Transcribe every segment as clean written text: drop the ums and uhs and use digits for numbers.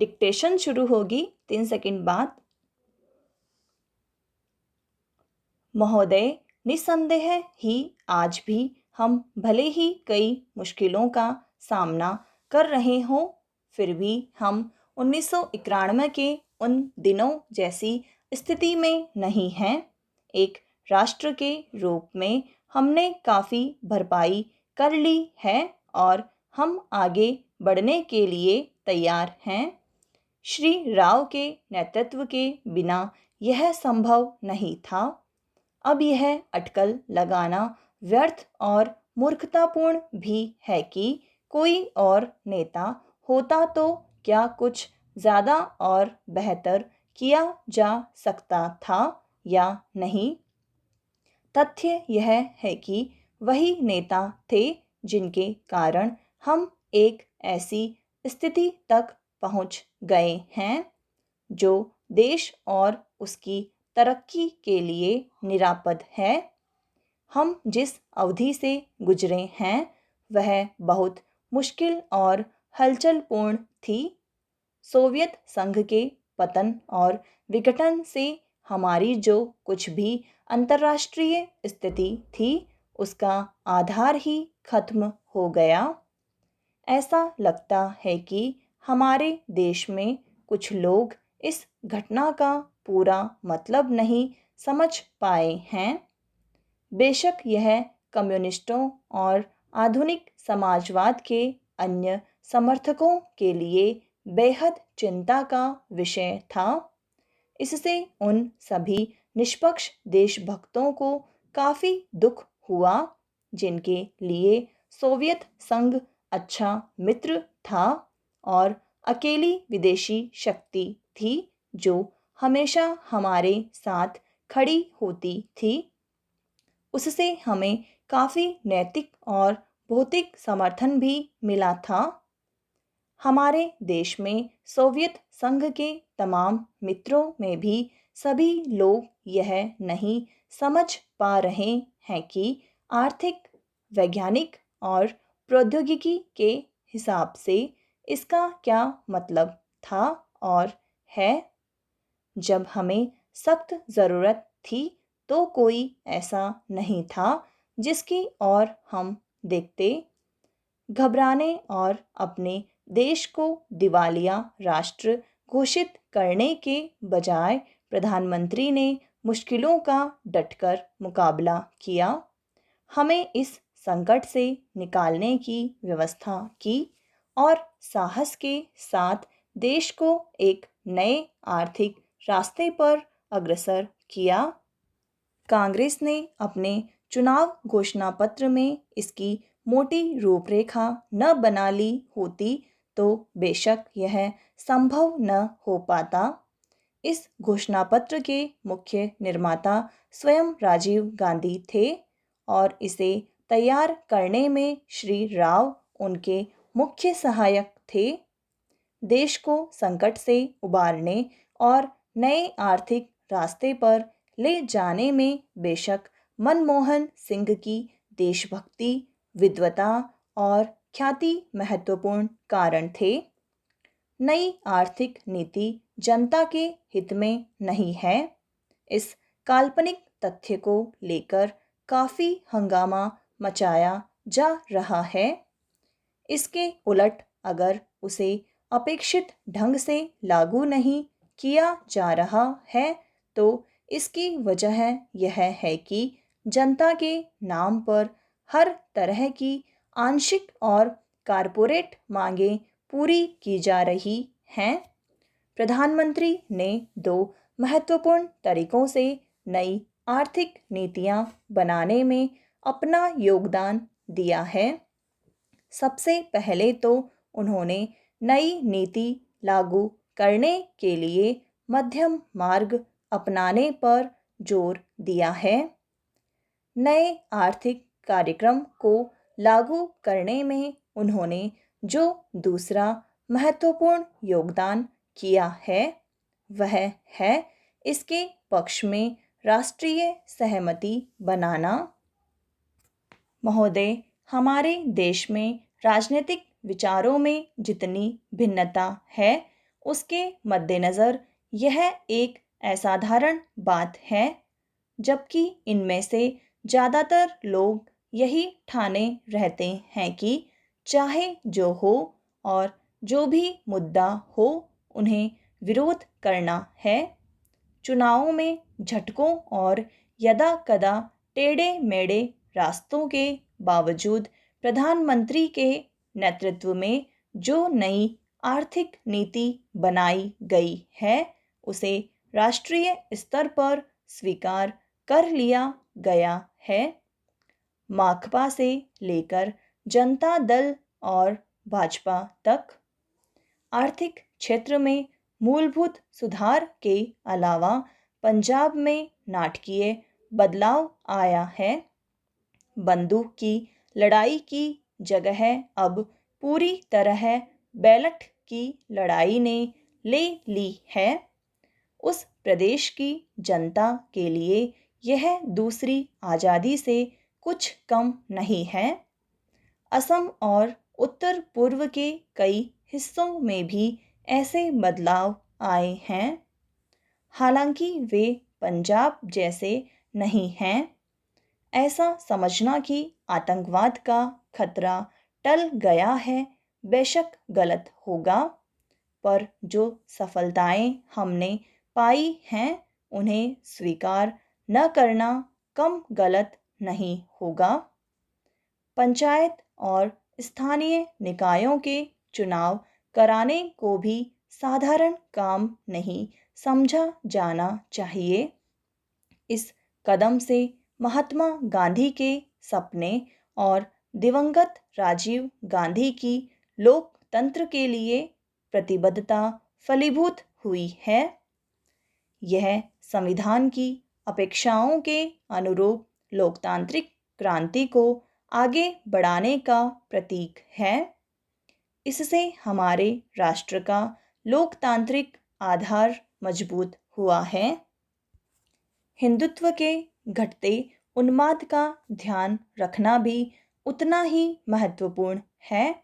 Dictation शुरू होगी 3 second बाद। महोदय, निस्संदेह ही आज भी हम भले ही कई मुश्किलों का सामना कर रहे हों, फिर भी हम 1991 के उन दिनों जैसी स्थिति में नहीं हैं। एक राष्ट्र के रूप में हमने काफ़ी भरपाई कर ली है और हम आगे बढ़ने के लिए तैयार हैं। श्री राव के नेतृत्व के बिना यह संभव नहीं था। अब यह अटकल लगाना व्यर्थ और मूर्खतापूर्ण भी है कि कोई और नेता होता तो क्या कुछ ज़्यादा और बेहतर किया जा सकता था या नहीं। तथ्य यह है कि वही नेता थे जिनके कारण हम एक ऐसी स्थिति तक पहुंच गए हैं जो देश और उसकी तरक्की के लिए निरापद है। हम जिस अवधि से गुजरे हैं वह बहुत मुश्किल और हलचलपूर्ण थी। सोवियत संघ के पतन और विघटन से हमारी जो कुछ भी अंतर्राष्ट्रीय स्थिति थी उसका आधार ही खत्म हो गया। ऐसा लगता है कि हमारे देश में कुछ लोग इस घटना का पूरा मतलब नहीं समझ पाए हैं। बेशक यह कम्युनिस्टों और आधुनिक समाजवाद के अन्य समर्थकों के लिए बेहद चिंता का विषय था। इससे उन सभी निष्पक्ष देशभक्तों को काफ़ी दुख हुआ जिनके लिए सोवियत संघ अच्छा मित्र था और अकेली विदेशी शक्ति थी जो हमेशा हमारे साथ खड़ी होती थी। उससे हमें काफ़ी नैतिक और भौतिक समर्थन भी मिला था। हमारे देश में सोवियत संघ के तमाम मित्रों में भी सभी लोग यह नहीं समझ पा रहे हैं कि आर्थिक, वैज्ञानिक और प्रौद्योगिकी के हिसाब से इसका क्या मतलब था और है। जब हमें सख्त ज़रूरत थी तो कोई ऐसा नहीं था जिसकी ओर हम देखते। घबराने और अपने देश को दिवालिया राष्ट्र घोषित करने के बजाय प्रधानमंत्री ने मुश्किलों का डटकर मुकाबला किया। हमें इस संकट से निकालने की व्यवस्था की और साहस के साथ देश को एक नए आर्थिक रास्ते पर अग्रसर किया। कांग्रेस ने अपने चुनाव घोषणा पत्र में इसकी मोटी रूपरेखा न बना ली होती तो बेशक यह संभव न हो पाता। इस घोषणा पत्र के मुख्य निर्माता स्वयं राजीव गांधी थे और इसे तैयार करने में श्री राव उनके मुख्य सहायक थे। देश को संकट से उबारने और नए आर्थिक रास्ते पर ले जाने में बेशक मनमोहन सिंह की देशभक्ति, विद्वता और ख्याति महत्वपूर्ण कारण थे। नई आर्थिक नीति जनता के हित में नहीं है। इस काल्पनिक तथ्य को लेकर काफ़ी हंगामा मचाया जा रहा है। इसके उलट अगर उसे अपेक्षित ढंग से लागू नहीं किया जा रहा है तो इसकी वजह यह है कि जनता के नाम पर हर तरह की आंशिक और कारपोरेट मांगें पूरी की जा रही हैं। प्रधानमंत्री ने 2 महत्वपूर्ण तरीकों से नई आर्थिक नीतियां बनाने में अपना योगदान दिया है। सबसे पहले तो उन्होंने नई नीति लागू करने के लिए मध्यम मार्ग अपनाने पर जोर दिया है। नए आर्थिक कार्यक्रम को लागू करने में उन्होंने जो दूसरा महत्वपूर्ण योगदान किया है वह है इसके पक्ष में राष्ट्रीय सहमति बनाना। महोदय, हमारे देश में राजनीतिक विचारों में जितनी भिन्नता है उसके मद्देनज़र यह एक असाधारण बात है, जबकि इनमें से ज़्यादातर लोग यही ठाने रहते हैं कि चाहे जो हो और जो भी मुद्दा हो, उन्हें विरोध करना है। चुनावों में झटकों और यदाकदा टेढ़े मेढ़े रास्तों के बावजूद प्रधानमंत्री के नेतृत्व में जो नई आर्थिक नीति बनाई गई है, उसे राष्ट्रीय स्तर पर स्वीकार कर लिया गया है। माकपा से लेकर जनता दल और भाजपा तक आर्थिक क्षेत्र में मूलभूत सुधार के अलावा पंजाब में नाटकीय बदलाव आया है। बंदूक की लड़ाई की जगह अब पूरी तरह बैलट की लड़ाई ने ले ली है। उस प्रदेश की जनता के लिए यह दूसरी आज़ादी से कुछ कम नहीं है। असम और उत्तर पूर्व के कई हिस्सों में भी ऐसे बदलाव आए हैं, हालांकि वे पंजाब जैसे नहीं हैं। ऐसा समझना कि आतंकवाद का खतरा टल गया है बेशक गलत होगा, पर जो सफलताएं हमने पाई हैं उन्हें स्वीकार न करना कम गलत नहीं होगा। पंचायत और स्थानीय निकायों के चुनाव कराने को भी साधारण काम नहीं समझा जाना चाहिए। इस कदम से महात्मा गांधी के सपने और दिवंगत राजीव गांधी की लोकतंत्र के लिए प्रतिबद्धता फलीभूत हुई है। यह संविधान की अपेक्षाओं के अनुरूप लोकतांत्रिक क्रांति को आगे बढ़ाने का प्रतीक है। इससे हमारे राष्ट्र का लोकतांत्रिक आधार मजबूत हुआ है। हिंदुत्व के घटते उन्माद का ध्यान रखना भी उतना ही महत्वपूर्ण है।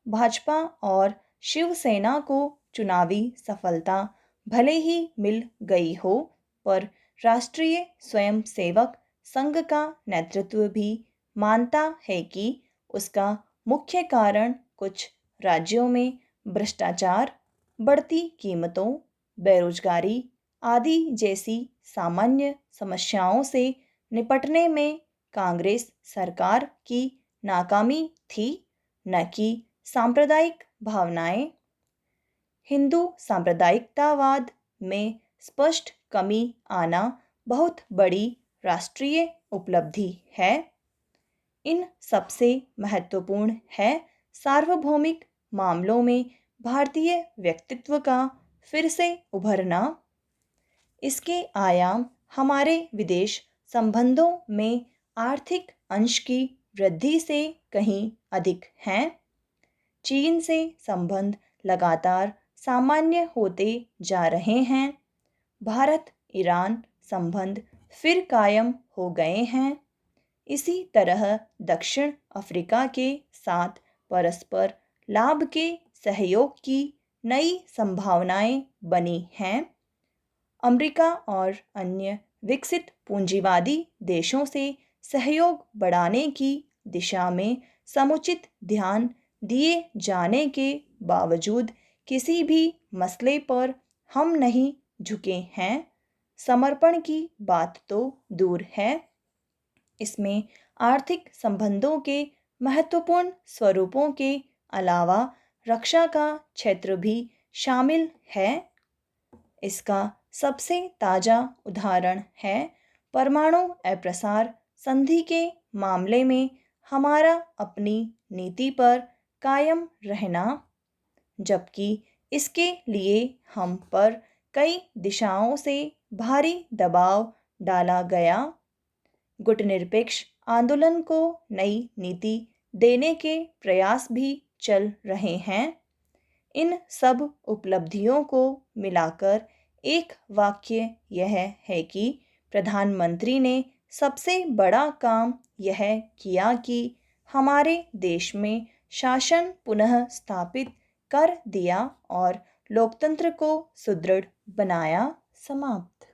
भाजपा और शिवसेना को चुनावी सफलता भले ही मिल गई हो, पर राष्ट्रीय स्वयंसेवक संघ का नेतृत्व भी मानता है कि उसका मुख्य कारण कुछ राज्यों में भ्रष्टाचार, बढ़ती कीमतों, बेरोजगारी आदि जैसी सामान्य समस्याओं से निपटने में कांग्रेस सरकार की नाकामी थी, न कि सांप्रदायिक भावनाएं। हिंदू सांप्रदायिकतावाद में स्पष्ट कमी आना बहुत बड़ी राष्ट्रीय उपलब्धि है। इन सबसे महत्वपूर्ण है सार्वभौमिक मामलों में भारतीय व्यक्तित्व का फिर से उभरना। इसके आयाम हमारे विदेश संबंधों में आर्थिक अंश की वृद्धि से कहीं अधिक हैं। चीन से संबंध लगातार सामान्य होते जा रहे हैं। भारत ईरान संबंध फिर कायम हो गए हैं। इसी तरह दक्षिण अफ्रीका के साथ परस्पर लाभ के सहयोग की नई संभावनाएं बनी हैं। अमेरिका और अन्य विकसित पूंजीवादी देशों से सहयोग बढ़ाने की दिशा में समुचित ध्यान दिए जाने के बावजूद किसी भी मसले पर हम नहीं झुके हैं। समर्पण की बात तो दूर है, इसमें आर्थिक संबंधों के महत्वपूर्ण स्वरूपों के अलावा रक्षा का क्षेत्र भी शामिल है। इसका सबसे ताज़ा उदाहरण है परमाणु अप्रसार संधि के मामले में हमारा अपनी नीति पर कायम रहना, जबकि इसके लिए हम पर कई दिशाओं से भारी दबाव डाला गया। गुटनिरपेक्ष आंदोलन को नई नीति देने के प्रयास भी चल रहे हैं। इन सब उपलब्धियों को मिलाकर एक वाक्य यह है कि प्रधानमंत्री ने सबसे बड़ा काम यह किया कि हमारे देश में शासन पुनः स्थापित कर दिया और लोकतंत्र को सुदृढ़ बनाया। समाप्त।